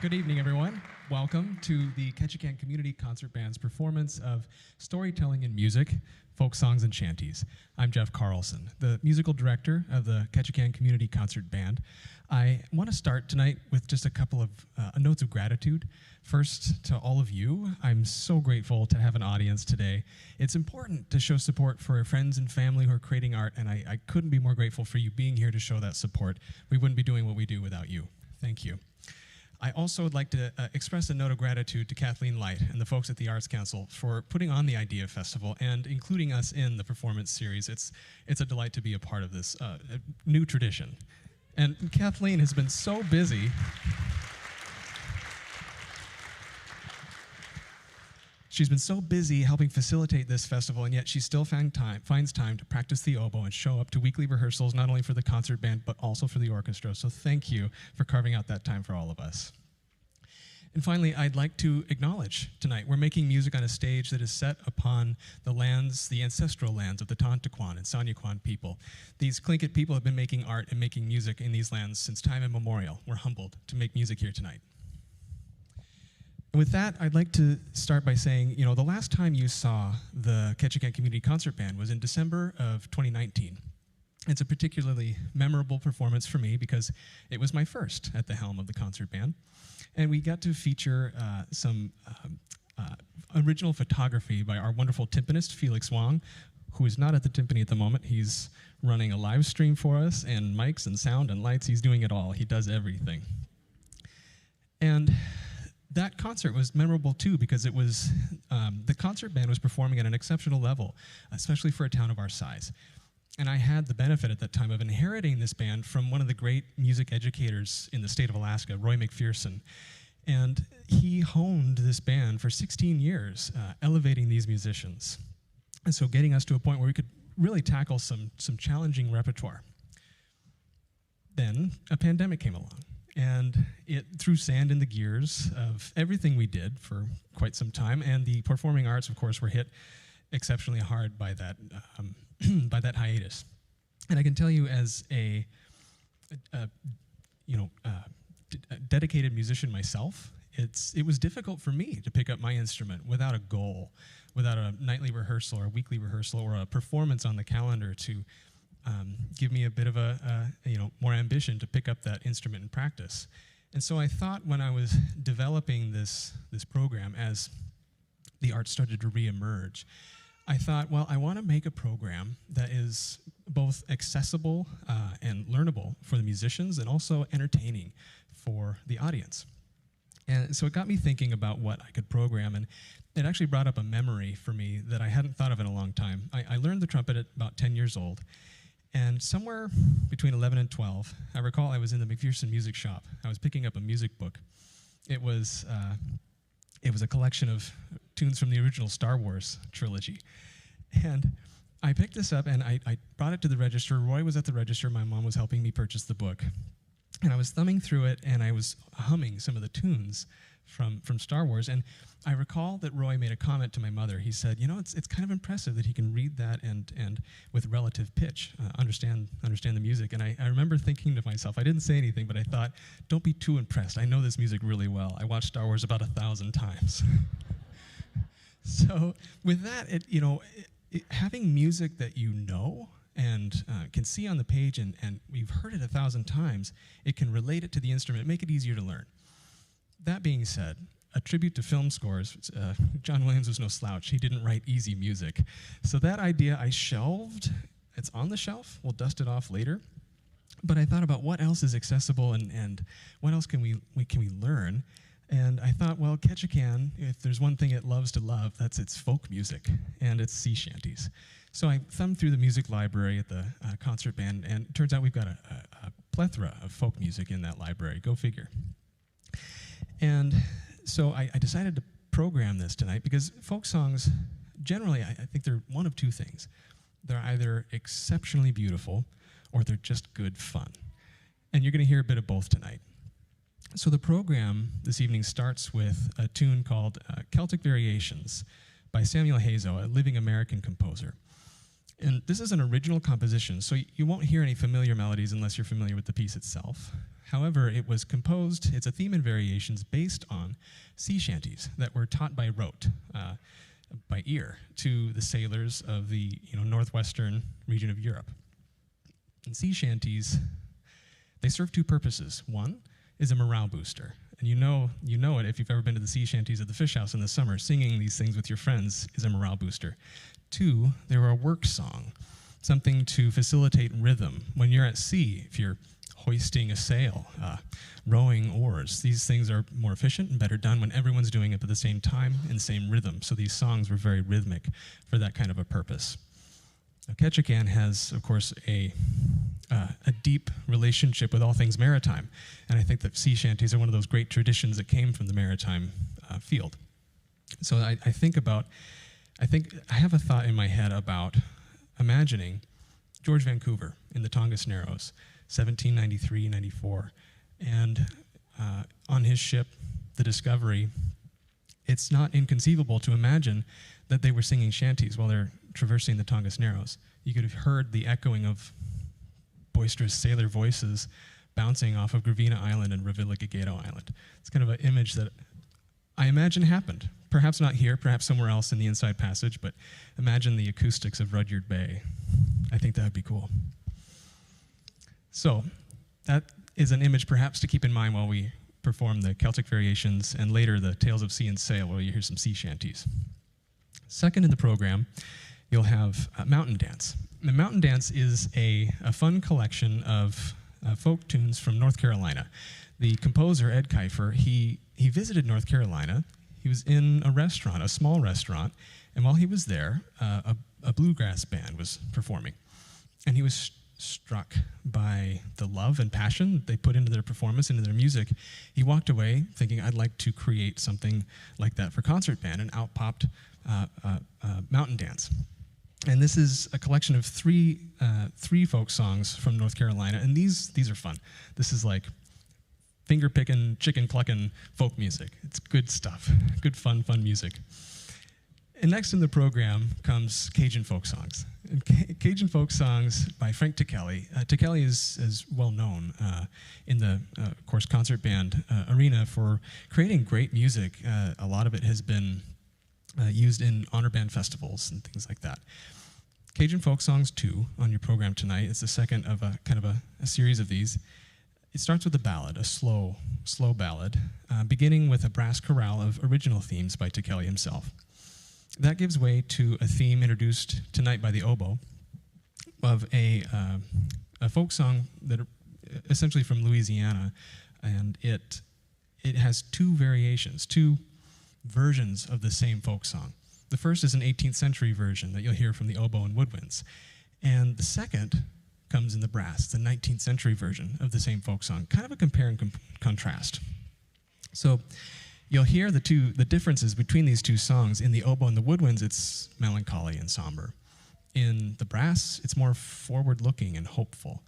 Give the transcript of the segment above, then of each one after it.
Good evening, everyone. Welcome to the Ketchikan Community Concert Band's performance of Storytelling in Music, Folk Songs and Shanties. I'm Jeff Carlson, the musical director of the Ketchikan Community Concert Band. I want to start tonight with just a couple of notes of gratitude. First, to all of you, I'm so grateful to have an audience today. It's important to show support for our friends and family who are creating art, and I couldn't be more grateful for you being here to show that support. We wouldn't be doing what we do without you. Thank you. I also would like to express a note of gratitude to Kathleen Light and the folks at the Arts Council for putting on the Idea Festival and including us in the performance series. It's a delight to be a part of this new tradition. And Kathleen has been so busy. She's been so busy helping facilitate this festival, and yet she still finds time to practice the oboe and show up to weekly rehearsals, not only for the concert band, but also for the orchestra. So thank you for carving out that time for all of us. And finally, I'd like to acknowledge tonight, we're making music on a stage that is set upon the lands, the ancestral lands of the Tontiquan and Sanyaquan people. These Tlingit people have been making art and making music in these lands since time immemorial. We're humbled to make music here tonight. With that, I'd like to start by saying, the last time you saw the Ketchikan Community Concert Band was in December of 2019. It's a particularly memorable performance for me because it was my first at the helm of the concert band. And we got to feature some original photography by our wonderful timpanist, Felix Wong, who is not at the timpani at the moment. He's running a live stream for us, and mics and sound and lights. He's doing it all. He does everything. And that concert was memorable too because it was the concert band was performing at an exceptional level, especially for a town of our size. And I had the benefit at that time of inheriting this band from one of the great music educators in the state of Alaska, Roy McPherson. And he honed this band for 16 years, elevating these musicians. And so getting us to a point where we could really tackle some challenging repertoire. Then a pandemic came along. And it threw sand in the gears of everything we did for quite some time. And the performing arts, of course, were hit exceptionally hard by that by that hiatus. And I can tell you, as a dedicated musician myself, it was difficult for me to pick up my instrument without a goal, without a nightly rehearsal or a weekly rehearsal or a performance on the calendar to give me a bit of more ambition to pick up that instrument and practice. And so I thought when I was developing this program, as the art started to reemerge, I thought, well, I want to make a program that is both accessible and learnable for the musicians and also entertaining for the audience. And so it got me thinking about what I could program, and it actually brought up a memory for me that I hadn't thought of in a long time. I learned the trumpet at about 10 years old. And somewhere between 11 and 12, I recall I was in the McPherson music shop. I was picking up a music book. It was a collection of tunes from the original Star Wars trilogy. And I picked this up and I brought it to the register. Roy was at the register. My mom was helping me purchase the book. And I was thumbing through it and I was humming some of the tunes from Star Wars. And I recall that Roy made a comment to my mother. He said, it's kind of impressive that he can read that and with relative pitch, understand the music. And I remember thinking to myself, I didn't say anything, but I thought, don't be too impressed. I know this music really well. I watched Star Wars about 1,000 times. So with that, having music that you know and can see on the page and we've heard it 1,000 times, it can relate it to the instrument, make it easier to learn. That being said, a tribute to film scores, John Williams was no slouch. He didn't write easy music. So that idea I shelved. It's on the shelf. We'll dust it off later. But I thought about what else is accessible and what else can we learn. And I thought, well, Ketchikan, if there's one thing it loves to love, that's its folk music and its sea shanties. So I thumbed through the music library at the concert band, and it turns out we've got a plethora of folk music in that library. Go figure. And so I decided to program this tonight because folk songs, generally, I think they're one of two things. They're either exceptionally beautiful or they're just good fun. And you're going to hear a bit of both tonight. So the program this evening starts with a tune called Celtic Variations by Samuel Hazo, a living American composer. And this is an original composition, so you won't hear any familiar melodies unless you're familiar with the piece itself. However, it was composed, it's a theme and variations based on sea shanties that were taught by rote, by ear, to the sailors of the northwestern region of Europe. And sea shanties, they serve two purposes. One is a morale booster. And you know it if you've ever been to the sea shanties at the Fish House in the summer. Singing these things with your friends is a morale booster. Two, they were a work song, something to facilitate rhythm. When you're at sea, if you're hoisting a sail, rowing oars, these things are more efficient and better done when everyone's doing it at the same time in the same rhythm. So these songs were very rhythmic for that kind of a purpose. Now, Ketchikan has, of course, a deep relationship with all things maritime, and I think that sea shanties are one of those great traditions that came from the maritime field. So I have a thought in my head about imagining George Vancouver in the Tongass Narrows, 1793-94, and on his ship, the Discovery, it's not inconceivable to imagine that they were singing shanties while they're traversing the Tongass Narrows. You could have heard the echoing of boisterous sailor voices bouncing off of Gravina Island and Revillagigedo Island. It's kind of an image that I imagine happened. Perhaps not here, perhaps somewhere else in the Inside Passage, but imagine the acoustics of Rudyard Bay. I think that would be cool. So that is an image perhaps to keep in mind while we perform the Celtic variations and later the Tales of Sea and Sail, where you hear some sea shanties. Second in the program, you'll have Mountain Dance. The Mountain Dance is a fun collection of folk tunes from North Carolina. The composer, Ed Kiefer, he visited North Carolina. He was in a restaurant, a small restaurant, and while he was there, a bluegrass band was performing. And he was struck by the love and passion they put into their performance, into their music. He walked away thinking, I'd like to create something like that for concert band, and out popped Mountain Dance. And this is a collection of three folk songs from North Carolina, and these are fun. This is like finger-picking, chicken-clucking folk music. It's good stuff, good fun music. And next in the program comes Cajun folk songs. And Cajun folk songs by Frank Tekeli. Tekeli is well known in the, of course, concert band arena for creating great music. A lot of it has been used in honor band festivals and things like that. Cajun Folk Songs 2 on your program tonight. It's the second of a kind of a series of these. It starts with a ballad, a slow ballad, beginning with a brass chorale of original themes by Tekeli himself. That gives way to a theme introduced tonight by the oboe of a folk song that essentially from Louisiana, and it has two variations, two versions of the same folk song. The first is an 18th century version that you'll hear from the oboe and woodwinds, and the second comes in the brass, the 19th century version of the same folk song, kind of a compare and contrast. So you'll hear the differences between these two songs. In the oboe and the woodwinds, it's melancholy and somber. In the brass, it's more forward-looking and hopeful.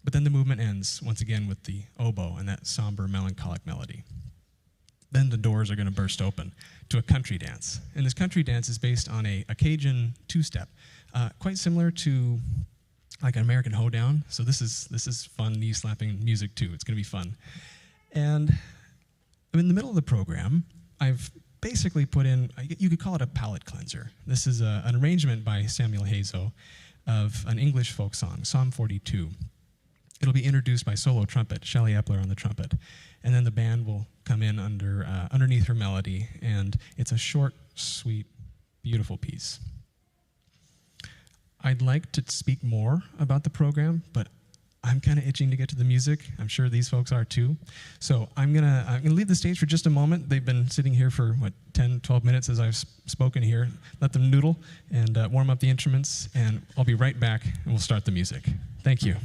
But then the movement ends, once again, with the oboe and that somber, melancholic melody. Then the doors are going to burst open to a country dance. And this country dance is based on a Cajun two-step, quite similar to like an American hoedown. So this is fun, knee-slapping music too. It's going to be fun. And in the middle of the program, I've basically put in, you could call it a palate cleanser. This is an arrangement by Samuel Hazo of an English folk song, Psalm 42. It'll be introduced by solo trumpet, Shelley Epler on the trumpet. And then the band will come in underneath her melody, and it's a short, sweet, beautiful piece. I'd like to speak more about the program, but I'm kind of itching to get to the music. I'm sure these folks are too. So I'm gonna leave the stage for just a moment. They've been sitting here for, 10, 12 minutes as I've spoken here. Let them noodle and warm up the instruments, and I'll be right back, and we'll start the music. Thank you.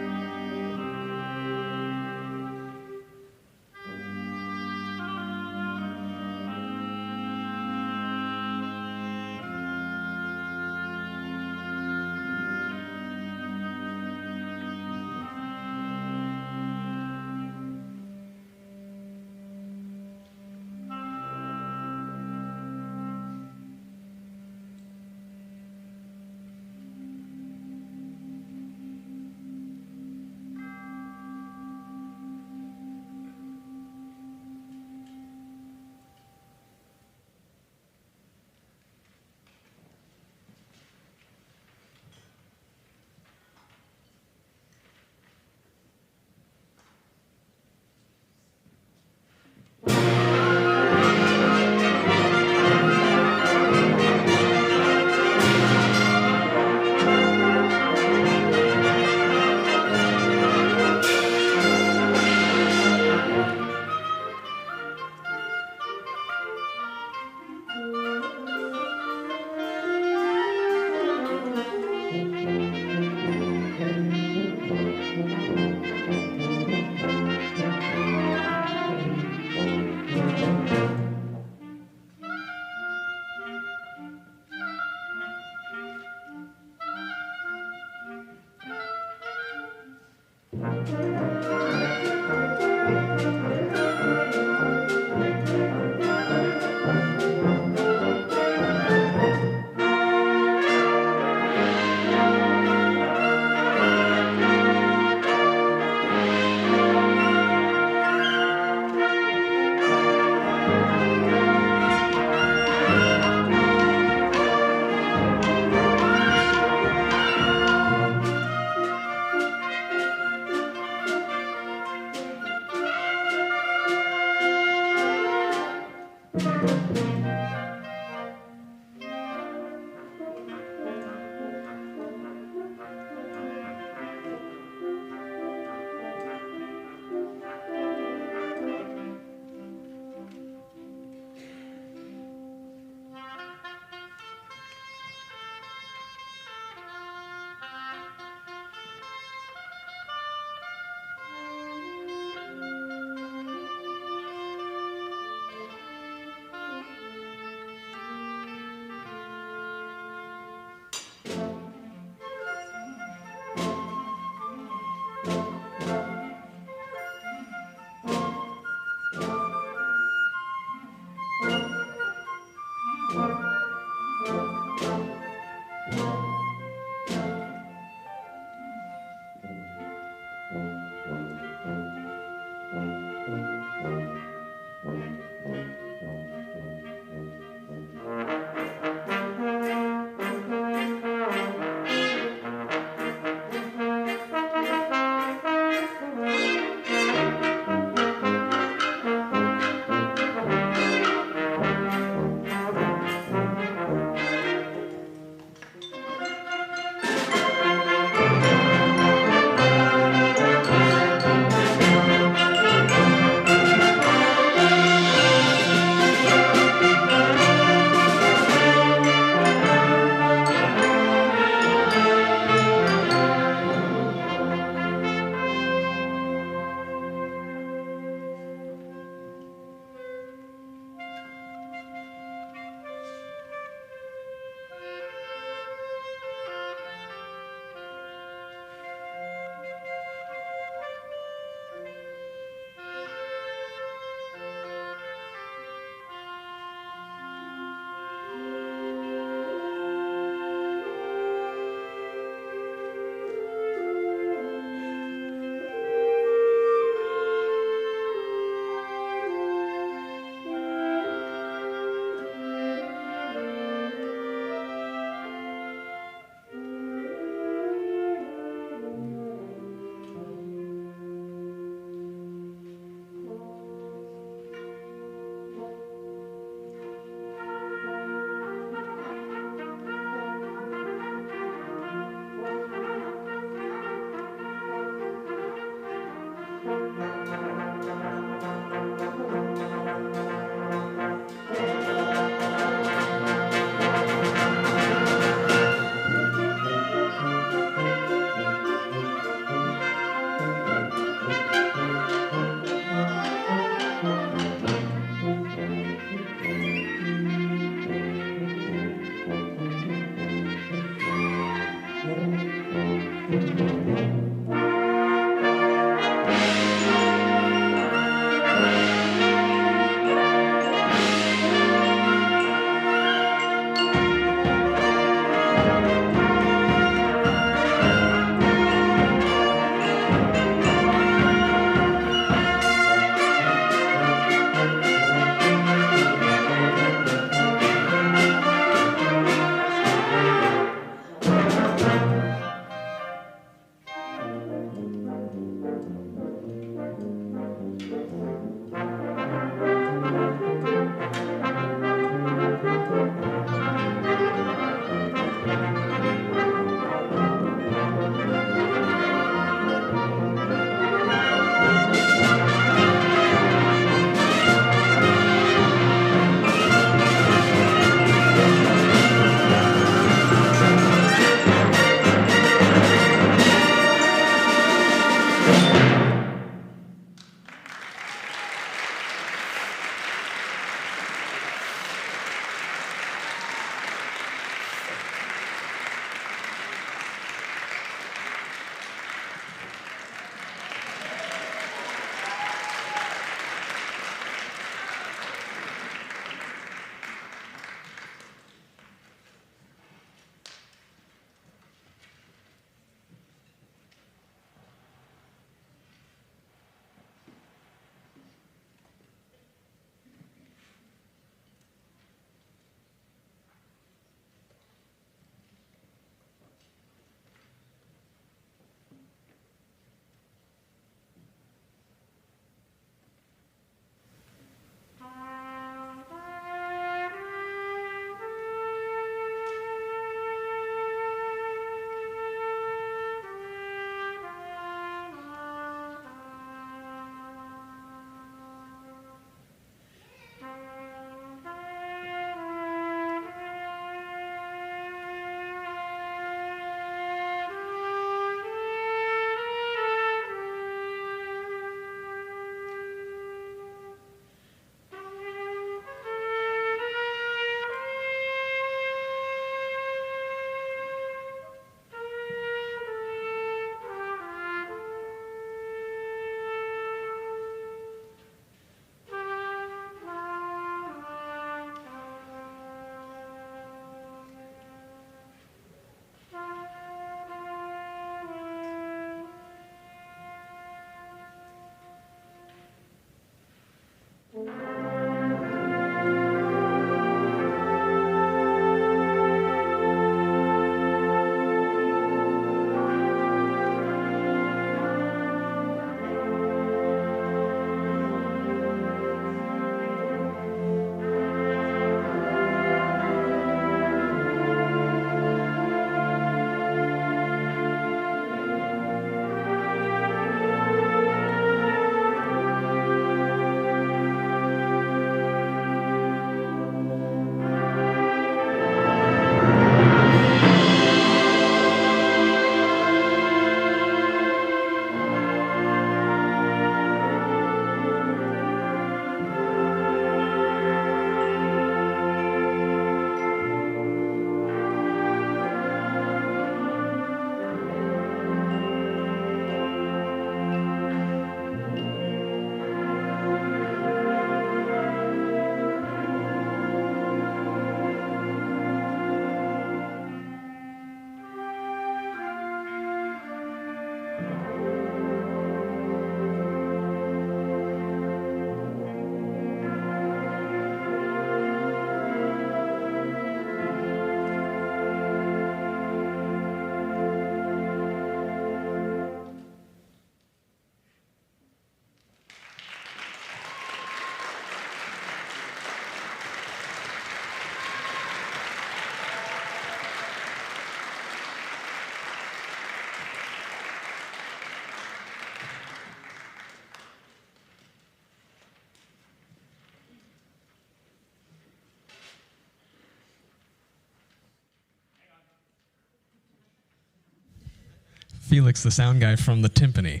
Felix, the sound guy from the timpani.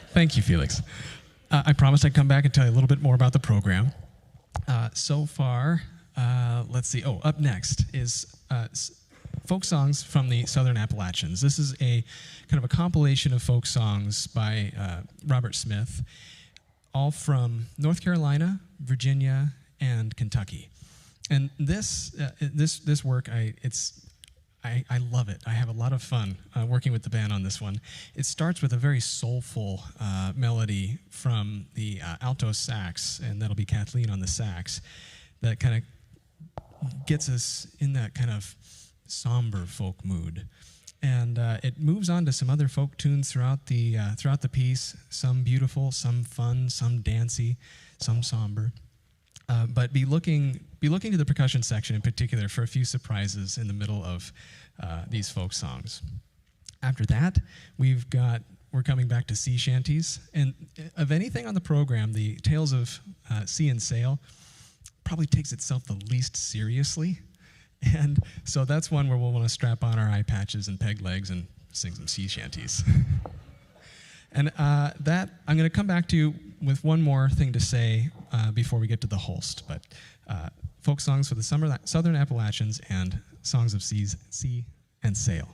Thank you, Felix. I promised I'd come back and tell you a little bit more about the program. So far, let's see. Oh, up next is folk songs from the Southern Appalachians. This is a kind of a compilation of folk songs by Robert Smith, all from North Carolina, Virginia, and Kentucky. And this work, I love it. I have a lot of fun working with the band on this one. It starts with a very soulful melody from the alto sax, and that'll be Kathleen on the sax, that kind of gets us in that kind of somber folk mood. And it moves on to some other folk tunes throughout the piece, some beautiful, some fun, some dancey, some somber. But be looking to the percussion section in particular for a few surprises in the middle of these folk songs. After that, we're coming back to sea shanties, and of anything on the program, the Tales of Sea and Sail probably takes itself the least seriously, and so that's one where we'll want to strap on our eye patches and peg legs and sing some sea shanties. And that I'm going to come back to you with one more thing to say before we get to the Holst, but folk songs for the Southern Appalachians and songs of sea and sail.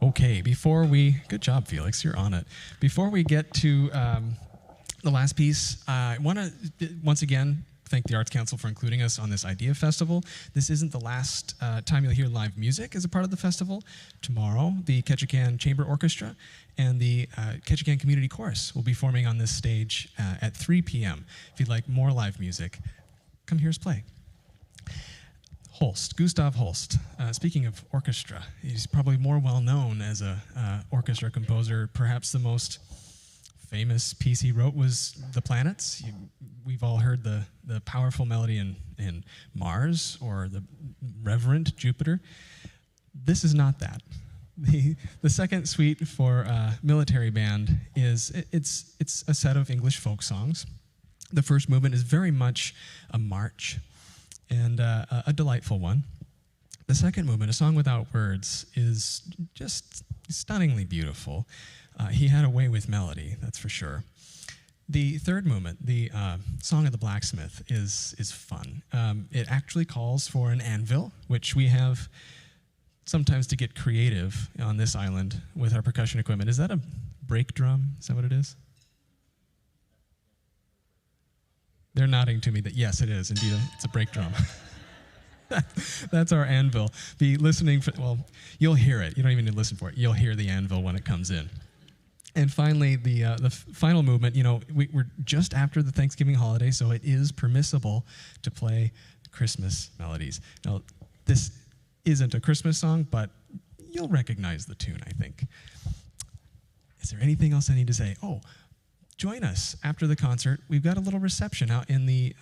Okay, good job, Felix, you're on it. Before we get to the last piece, I want to once again thank the Arts Council for including us on this Idea Festival. This isn't the last time you'll hear live music as a part of the festival. Tomorrow, the Ketchikan Chamber Orchestra and the Ketchikan Community Chorus will be forming on this stage at 3 p.m. If you'd like more live music, come hear us play. Holst, Gustav Holst. Speaking of orchestra, he's probably more well known as a orchestra composer. Perhaps the most famous piece he wrote was The Planets. We've all heard the powerful melody in Mars or the reverent Jupiter. This is not that. The second suite for military band it's a set of English folk songs. The first movement is very much a march, and a delightful one. The second movement, A Song Without Words, is just stunningly beautiful. He had a way with melody, that's for sure. The third movement, the Song of the Blacksmith, is fun. It actually calls for an anvil, which we have sometimes to get creative on this island with our percussion equipment. Is that a brake drum? Is that what it is? They're nodding to me that yes, it is. Indeed, it's a brake drum. That's our anvil. Be listening for, well, you'll hear it. You don't even need to listen for it. You'll hear the anvil when it comes in. And finally, the final movement, we're just after the Thanksgiving holiday, so it is permissible to play Christmas melodies. Now, this isn't a Christmas song, but you'll recognize the tune, I think. Is there anything else I need to say? Oh, join us after the concert. We've got a little reception out in the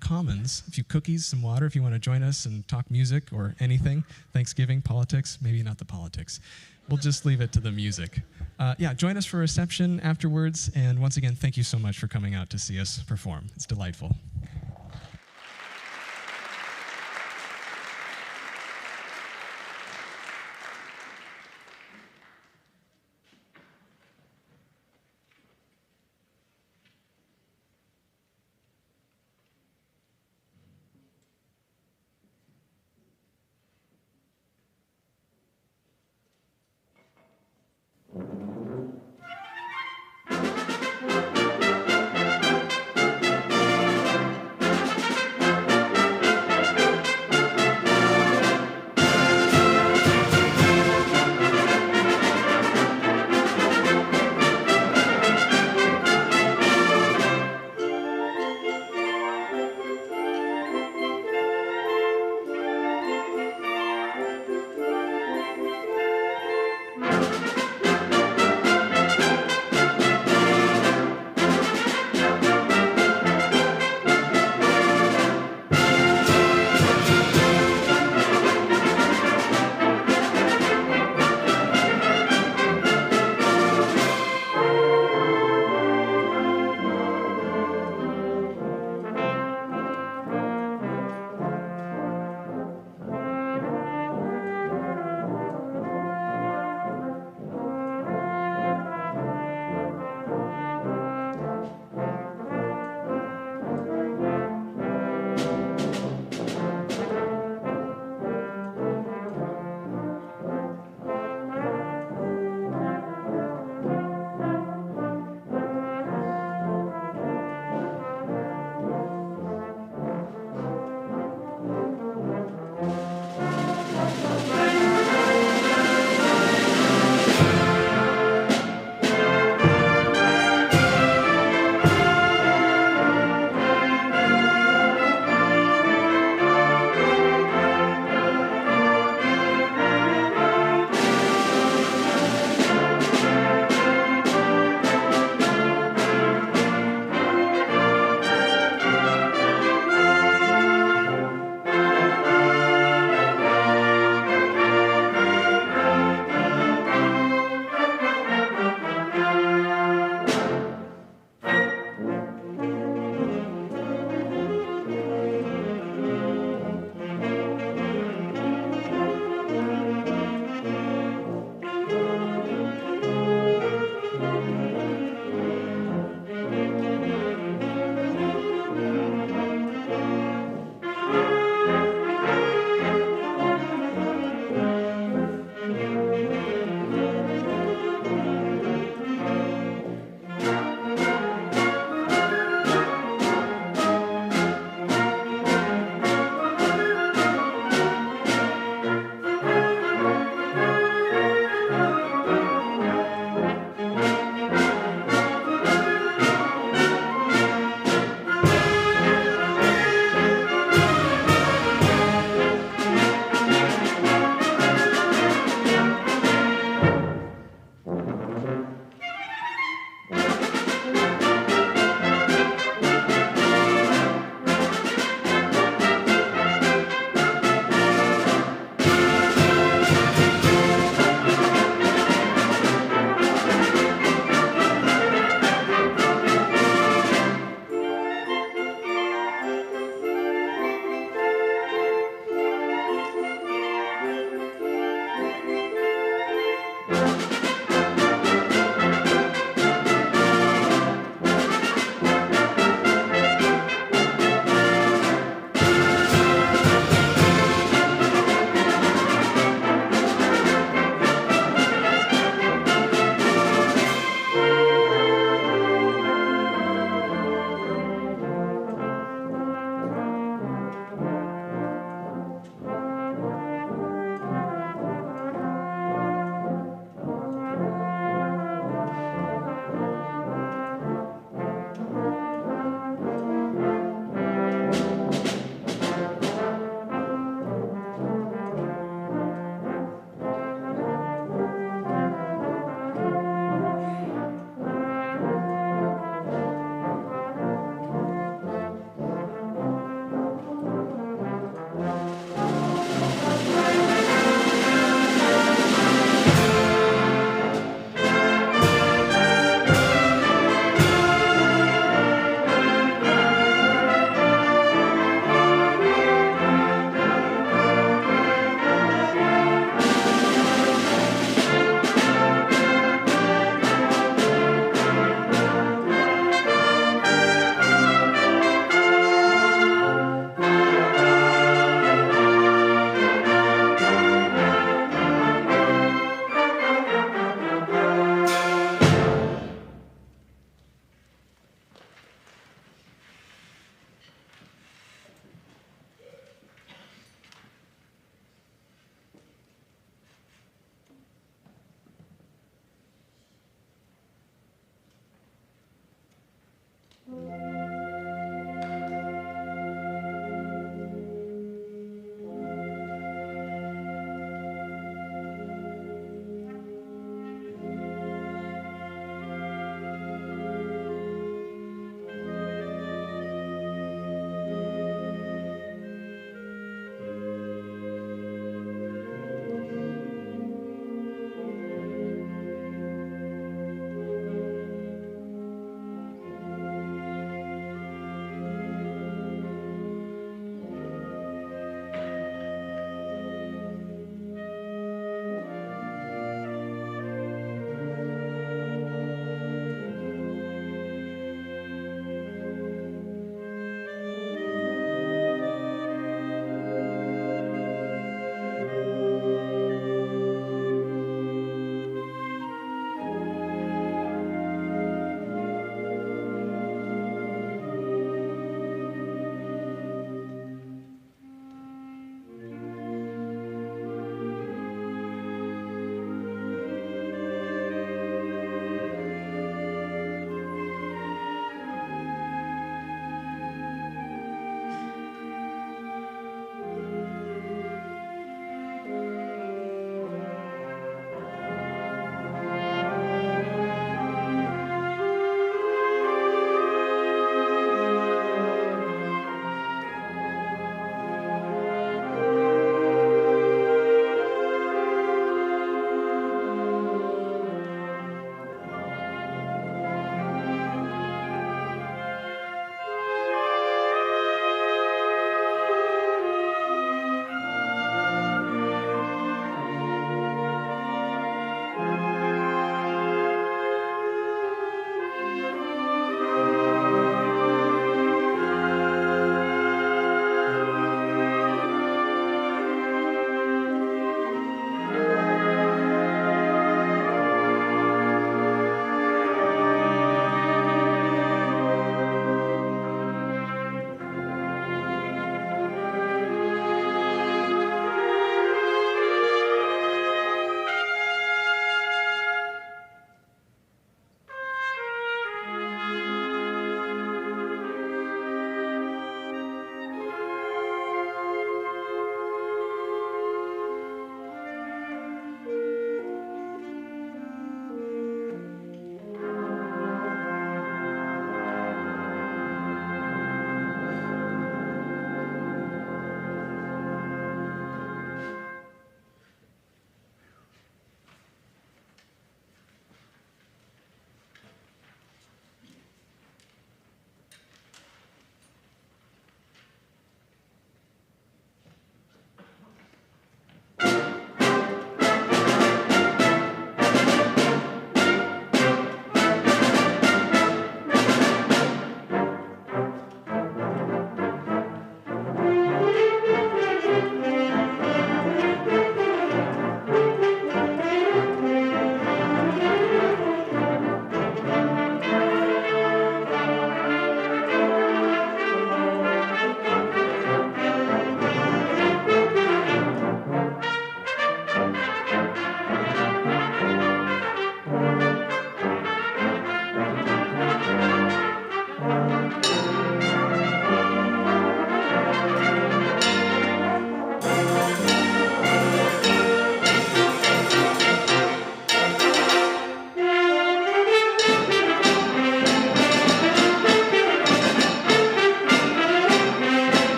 Commons. A few cookies, some water if you want to join us and talk music or anything. Thanksgiving, politics, maybe not the politics. We'll just leave it to the music. Join us for a reception afterwards. And once again, thank you so much for coming out to see us perform. It's delightful.